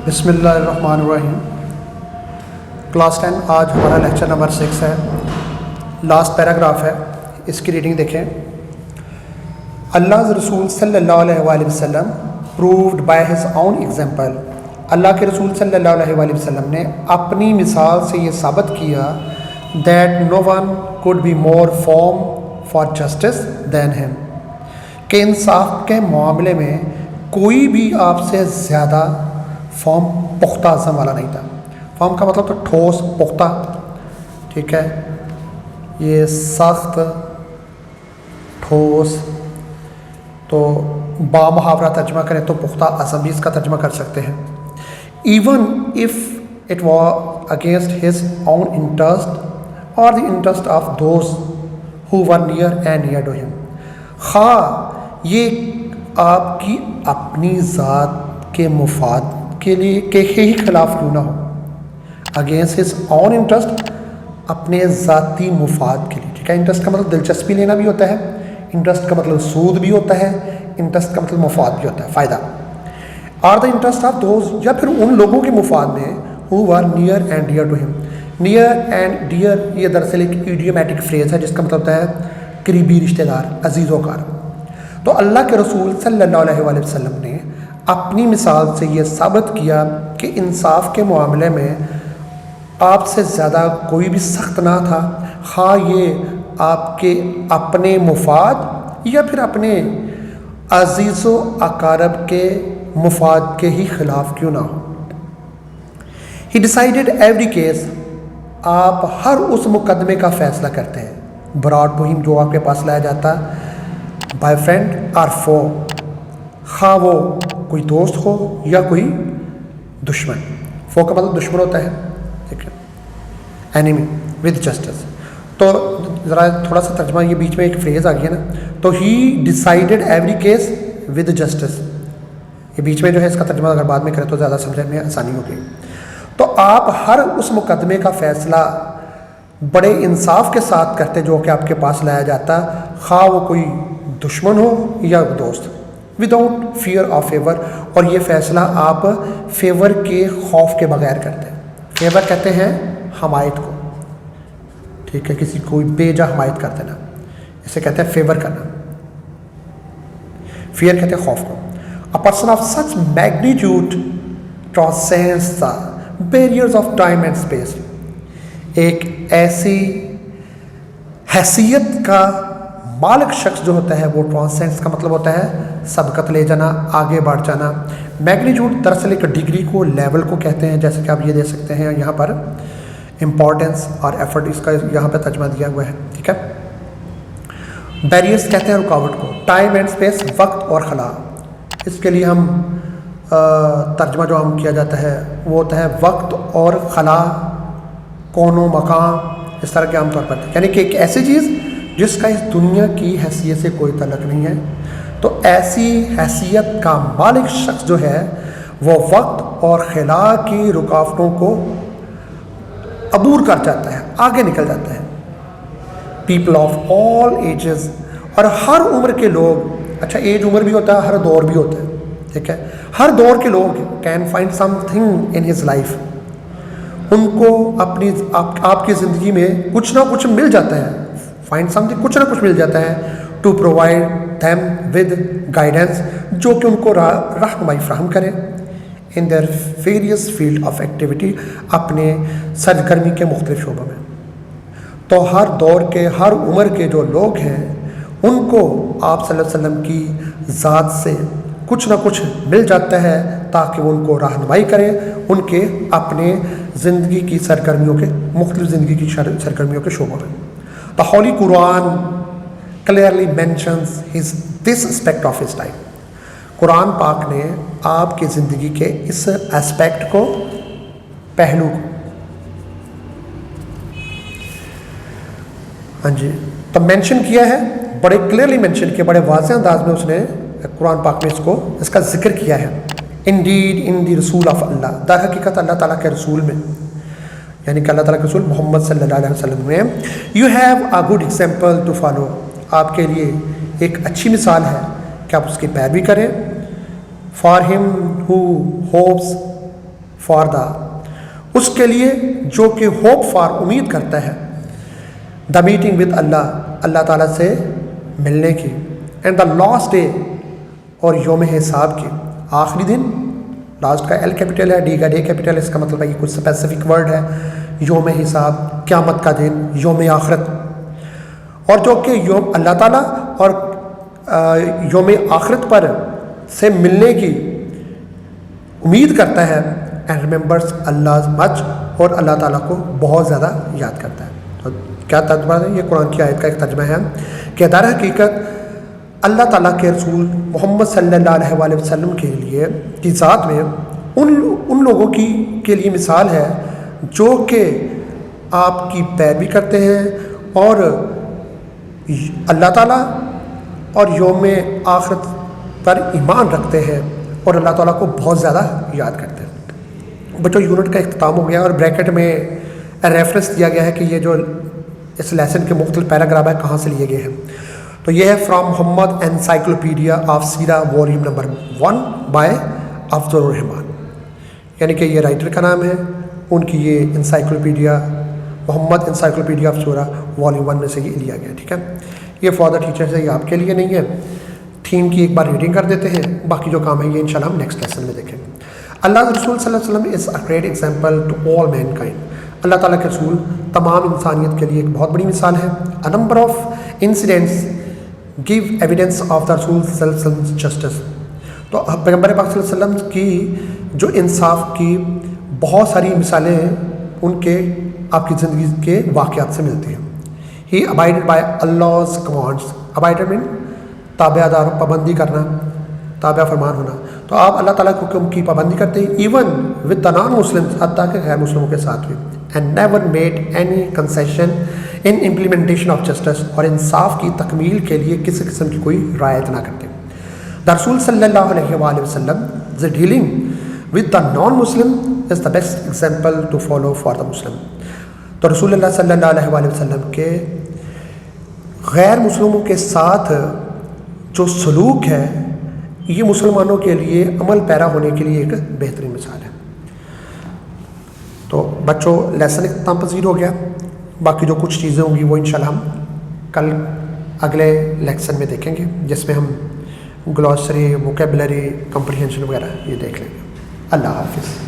بسم اللہ الرحمن الرحیم۔ کلاس 10 آج ہمارا لیکچر نمبر 6 ہے، لاسٹ پیراگراف ہے، اس کی ریڈنگ دیکھیں۔ اللہ رسول صلی اللہ علیہ وآلہ وسلم proved by his own example, اللہ کے رسول صلی اللہ علیہ وآلہ وسلم نے اپنی مثال سے یہ ثابت کیا that no one could be more firm for justice than him, کہ انصاف کے معاملے میں کوئی بھی آپ سے زیادہ فارم پختہ عزم والا نہیں تھا۔ فارم کا مطلب تو ٹھوس، پختہ، ٹھیک ہے، یہ سخت، ٹھوس، تو با محاورہ ترجمہ کریں تو پختہ عزم بھی اس کا ترجمہ کر سکتے ہیں۔ Even if it was against his own interest اور the interest of those who were near and near to him, خواہ یہ آپ کی اپنی ذات کے مفاد کے لیے کے ہی خلاف کیوں نہ ہو، اگینسٹ ہز اون انٹرسٹ، اپنے ذاتی مفاد کے لیے، ٹھیک ہے۔ انٹرسٹ کا مطلب دلچسپی لینا بھی ہوتا ہے، انٹرسٹ کا مطلب سود بھی ہوتا ہے، انٹرسٹ کا مطلب مفاد بھی ہوتا ہے، فائدہ۔ Or the interest of those, یا پھر ان لوگوں کے مفاد میں ہو or near and dear to ہم۔ نیئر اینڈ ڈیئر یہ دراصل ایک ایڈیومیٹک فریز ہے جس کا مطلب ہوتا ہے قریبی رشتہ دار، عزیز و کار۔ تو اللہ کے رسول صلی اللہ علیہ وآلہ وسلم نے اپنی مثال سے یہ ثابت کیا کہ انصاف کے معاملے میں آپ سے زیادہ کوئی بھی سخت نہ تھا، خواہ یہ آپ کے اپنے مفاد یا پھر اپنے عزیز و اقارب کے مفاد کے ہی خلاف کیوں نہ ہو۔ ہی ڈیسائیڈڈ ایوری کیس، آپ ہر اس مقدمے کا فیصلہ کرتے ہیں، براڈ ٹو ہم، جو آپ کے پاس لایا جاتا، بائی فرینڈ اور فو، خواہ وہ کوئی دوست ہو یا کوئی دشمن۔ فو کا مطلب دشمن ہوتا ہے، ٹھیک ہے، اینیمی، ود جسٹس۔ تو ذرا تھوڑا سا ترجمہ، یہ بیچ میں ایک فریز آ گیا نا، تو he decided every case with justice, یہ بیچ میں جو ہے اس کا ترجمہ اگر بعد میں کریں تو زیادہ سمجھنے میں آسانی ہوگی۔ تو آپ ہر اس مقدمے کا فیصلہ بڑے انصاف کے ساتھ کرتے جو کہ آپ کے پاس لایا جاتا، خواہ وہ کوئی دشمن ہو یا دوست، وداؤٹ فیئر آف فیور، اور یہ فیصلہ آپ فیور کے خوف کے بغیر کرتے ہیں۔ فیور کہتے ہیں حمایت کو، ٹھیک ہے، کسی کوئی بے جا حمایت کر دینا، اسے کہتے ہیں فیور کرنا۔ فیئر کہتے ہیں خوف کو۔ A person of such magnitude transcends the barriers of time and space، ایک ایسی حیثیت کا مالک شخص جو ہوتا ہے وہ ٹرانسینڈس کا مطلب ہوتا ہے سبقت لے جانا، آگے بڑھ جانا۔ میگنیٹیوڈ دراصل ایک ڈگری کو، لیول کو کہتے ہیں، جیسے کہ آپ یہ دیکھ سکتے ہیں یہاں پر امپورٹنس اور ایفرٹ، اس کا یہاں پہ ترجمہ دیا ہوا ہے، ٹھیک ہے۔ بیریئرس کہتے ہیں رکاوٹ کو، ٹائم اینڈ اسپیس، وقت اور خلا، اس کے لیے ہم ترجمہ جو ہم کیا جاتا ہے وہ ہوتا ہے وقت اور خلا، کون و مکان، اس طرح کے عام طور پر، یعنی کہ ایک ایسی چیز جس کا اس دنیا کی حیثیت سے کوئی تعلق نہیں ہے۔ تو ایسی حیثیت کا مالک شخص جو ہے وہ وقت اور خلا کی رکاوٹوں کو عبور کر جاتا ہے، آگے نکل جاتا ہے۔ پیپل آف آل ایجز، اور ہر عمر کے لوگ، اچھا ایج عمر بھی ہوتا ہے، ہر دور بھی ہوتا ہے، ٹھیک ہے، ہر دور کے لوگ can find something in his life, ان کو اپنی آپ کی زندگی میں کچھ نہ کچھ مل جاتا ہے، فائنڈ سم تھنگ، کچھ نہ کچھ مل جاتا ہے، to provide them with guidance, جو کہ ان کو رہنمائی فراہم کرے، in their various field of activity, اپنے سرگرمی کے مختلف شعبوں میں۔ تو ہر دور کے، ہر عمر کے جو لوگ ہیں ان کو آپ صلی اللہ علیہ وسلم کی ذات سے کچھ نہ کچھ مل جاتا ہے تاکہ وہ ان کو رہنمائی کریں ان کے اپنے زندگی کی سرگرمیوں کے، مختلف زندگی کی سرگرمیوں کے شعبوں میں۔ The Holy Quran clearly mentions this aspect of his life، قرآن پاک نے آپ کی زندگی کے اس اسپیکٹ کو، پہلو کو، ہاں جی، تو مینشن کیا ہے، بڑے کلیئرلی مینشن کیا، بڑے واضح انداز میں اس نے قرآن پاک میں اس کا ذکر کیا ہے۔ انڈیڈ ان دی رسول آف اللہ، در حقیقت اللہ تعالیٰ کے رسول میں، یعنی کہ اللہ تعالیٰ کے رسول محمد صلی اللہ علیہ وسلم میں، you have a good example to follow, آپ کے لیے ایک اچھی مثال ہے کہ آپ اس کی پیروی کریں۔ فار ہم ہو ہوپس فار دا، اس کے لیے جو کہ ہوپ فار، امید کرتا ہے، دا میٹنگ ود اللہ، اللہ تعالیٰ سے ملنے کی، اینڈ دا لاسٹ ڈے، اور یوم حساب کی، آخری دن، لاسٹ کا ایل کیپٹل ہے، ڈی کا ڈے کیپٹل، اس کا مطلب ہے کہ کچھ اسپیسیفک ورڈ ہے، یوم حساب، قیامت کا دن، یوم آخرت، اور جو کہ یوم اللہ تعالیٰ اور یوم آخرت پر سے ملنے کی امید کرتا ہے، اینڈ ریمبرس اللہ مچ، اور اللہ تعالیٰ کو بہت زیادہ یاد کرتا ہے۔ تو کیا ترجمہ ہے؟ یہ قرآن کی آیت کا ایک ترجمہ ہے کہ در حقیقت اللہ تعالیٰ کے رسول محمد صلی اللہ علیہ وآلہ وسلم کے لیے کی ذات میں ان لوگوں کے لیے مثال ہے جو کہ آپ کی پیروی کرتے ہیں اور اللہ تعالیٰ اور یوم آخرت پر ایمان رکھتے ہیں اور اللہ تعالیٰ کو بہت زیادہ یاد کرتے ہیں۔ بچوں، یونٹ کا اختتام ہو گیا اور بریکٹ میں ریفرنس دیا گیا ہے کہ یہ جو اس لیسن کے مختلف پیراگراف ہے کہاں سے لیے گئے ہیں۔ تو یہ ہے from Muhammad encyclopedia of Seerah volume number 1 by Afzal ur Rahman, یعنی کہ یہ رائٹر کا نام ہے، ان کی یہ encyclopedia Muhammad encyclopedia of Seerah volume 1 میں سے یہ لیا گیا، ٹھیک ہے۔ یہ فار دا ٹیچرز ہے، یہ آپ کے لیے نہیں ہے۔ تھیم کی ایک بار ریڈنگ کر دیتے ہیں، باقی جو کام ہے یہ انشاءاللہ ہم نیکسٹ لیسن میں دیکھیں گے۔ اللہ رسول صلی اللہ علیہ وسلم is a great example to all mankind, اللہ تعالیٰ کے رسول تمام انسانیت کے لیے ایک بہت بڑی مثال ہے۔ A number of incidents give evidence of the رسول صلی اللہ علیہ وسلم جسٹس، تو پیغمبر پاک صلی اللہ علیہ وسلم کی جو انصاف کی بہت ساری مثالیں ان کے آپ کی زندگی کے واقعات سے ملتی ہیں۔ ہی ابائڈڈ بائی اللہز کمانڈس، ابائڈڈ مین تابع دار، پابندی کرنا، تابع فرمان ہونا، تو آپ اللہ تعالیٰ کے حکم کی پابندی کرتے ہیں، ایون ود دا نان مسلم، حتیٰ کہ غیر مسلموں کے ساتھ بھی، and never made any concession in implementation of justice, اور انصاف کی تکمیل کے لیے کسی قسم کی کوئی رعایت نہ کرتے۔ دا رسول صلی اللہ علیہ وآلہ وسلم the dealing with the non-Muslim is the best example to follow for the Muslim، تو رسول اللہ صلی اللہ علیہ وآلہ وسلم کے غیر مسلموں کے ساتھ جو سلوک ہے یہ مسلمانوں کے لیے عمل پیرا ہونے کے لیے ایک بہترین مثال ہے۔ تو بچوں، لیسن اختتام پذیر ہو گیا، باقی جو کچھ چیزیں ہوں گی وہ انشاءاللہ ہم کل اگلے لیکشن میں دیکھیں گے، جس میں ہم گلوسری، ووکیبلری، کمپریہنشن وغیرہ یہ دیکھ لیں گے۔ اللہ حافظ۔